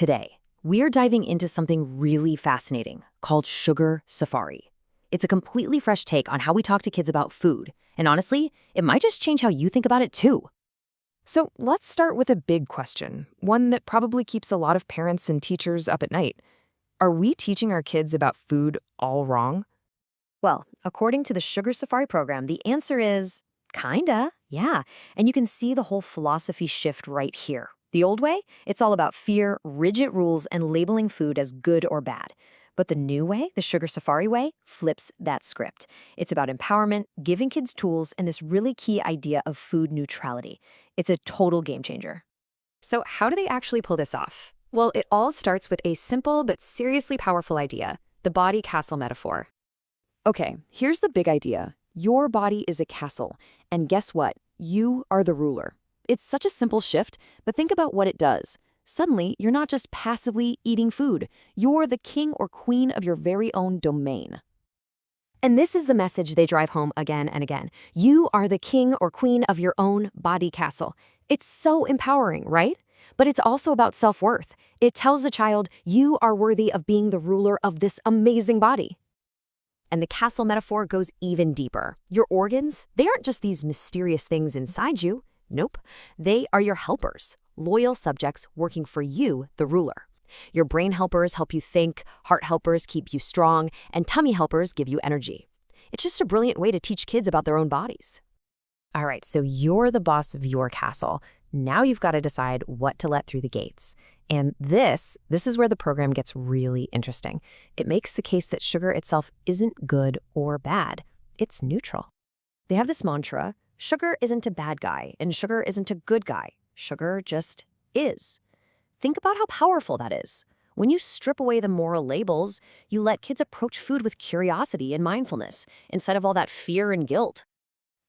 Today, we're diving into something really fascinating called Sugar Safari. It's a completely fresh take on how we talk to kids about food, and honestly, it might just change how you think about it too. So let's start with a big question, one that probably keeps a lot of parents and teachers up at night. Are we teaching our kids about food all wrong? Well, according to the Sugar Safari program, the answer is kinda, yeah. And you can see the whole philosophy shift right here. The old way, it's all about fear, rigid rules, and labeling food as good or bad. But the new way, the Sugar Safari way, flips that script. It's about empowerment, giving kids tools, and this really key idea of food neutrality. It's a total game changer. So how do they actually pull this off? Well, it all starts with a simple but seriously powerful idea, the body castle metaphor. Okay, here's the big idea. Your body is a castle, and guess what? You are the ruler. It's such a simple shift, but think about what it does. Suddenly, you're not just passively eating food. You're the king or queen of your very own domain. And this is the message they drive home again and again. You are the king or queen of your own body castle. It's so empowering, right? But it's also about self-worth. It tells the child, you are worthy of being the ruler of this amazing body. And the castle metaphor goes even deeper. Your organs, they aren't just these mysterious things inside you. Nope. They are your helpers, loyal subjects working for you, the ruler. Your brain helpers help you think, heart helpers keep you strong, and tummy helpers give you energy. It's just a brilliant way to teach kids about their own bodies. All right, so you're the boss of your castle. Now you've got to decide what to let through the gates. And this is where the program gets really interesting. It makes the case that sugar itself isn't good or bad. It's neutral. They have this mantra, sugar isn't a bad guy and sugar isn't a good guy. Sugar just is. Think about how powerful that is. When you strip away the moral labels, you let kids approach food with curiosity and mindfulness instead of all that fear and guilt.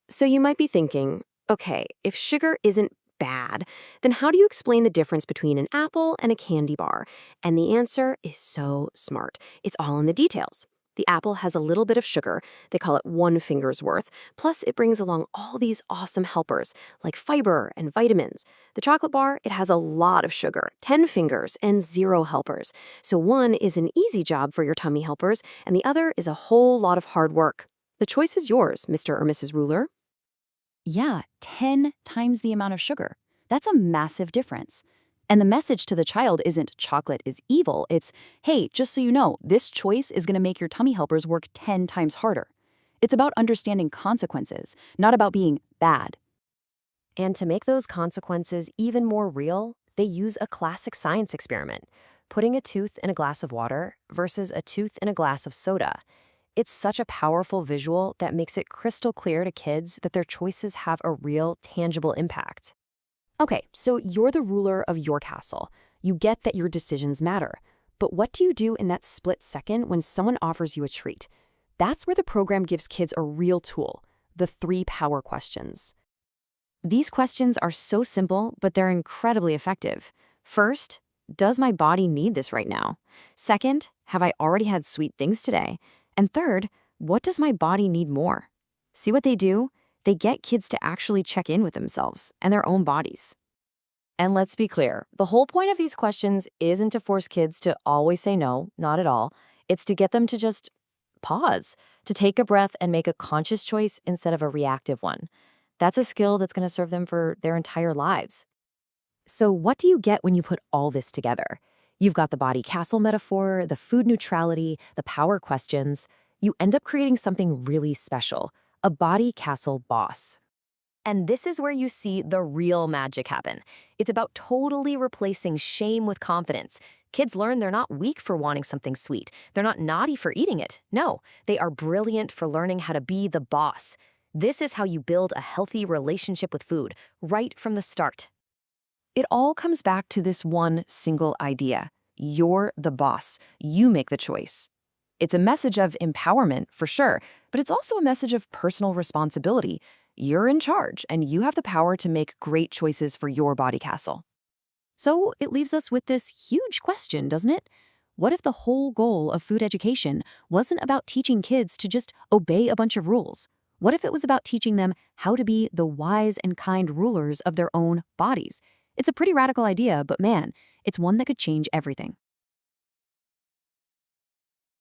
So you might be thinking, okay, if sugar isn't bad, then how do you explain the difference between an apple and a candy bar? And the answer is so smart. It's all in the details. The apple has a little bit of sugar, they call it one finger's worth, plus it brings along all these awesome helpers, like fiber and vitamins. The chocolate bar, it has a lot of sugar, 10 fingers and 0 helpers. So one is an easy job for your tummy helpers, and the other is a whole lot of hard work. The choice is yours, Mr. or Mrs. Ruler. Yeah, 10 times the amount of sugar. That's a massive difference. And the message to the child isn't chocolate is evil. It's, hey, just so you know, this choice is going to make your tummy helpers work 10 times harder. It's about understanding consequences, not about being bad. And to make those consequences even more real, they use a classic science experiment, putting a tooth in a glass of water versus a tooth in a glass of soda. It's such a powerful visual that makes it crystal clear to kids that their choices have a real, tangible impact. Okay, so you're the ruler of your castle. You get that your decisions matter. But what do you do in that split second when someone offers you a treat? That's where the program gives kids a real tool, the 3 power questions. These questions are so simple, but they're incredibly effective. First, does my body need this right now? Second, have I already had sweet things today? And third, what does my body need more? See what they do? They get kids to actually check in with themselves and their own bodies. And let's be clear, the whole point of these questions isn't to force kids to always say no, not at all. It's to get them to just pause, to take a breath and make a conscious choice instead of a reactive one. That's a skill that's going to serve them for their entire lives. So what do you get when you put all this together? You've got the body castle metaphor, the food neutrality, the power questions. You end up creating something really special, a body castle boss. And this is where you see the real magic happen. It's about totally replacing shame with confidence. Kids learn they're not weak for wanting something sweet. They're not naughty for eating it. No, they are brilliant for learning how to be the boss. This is how you build a healthy relationship with food, right from the start. It all comes back to this one single idea. You're the boss. You make the choice. It's a message of empowerment, for sure, but it's also a message of personal responsibility. You're in charge, and you have the power to make great choices for your body castle. So it leaves us with this huge question, doesn't it? What if the whole goal of food education wasn't about teaching kids to just obey a bunch of rules? What if it was about teaching them how to be the wise and kind rulers of their own bodies? It's a pretty radical idea, but man, it's one that could change everything.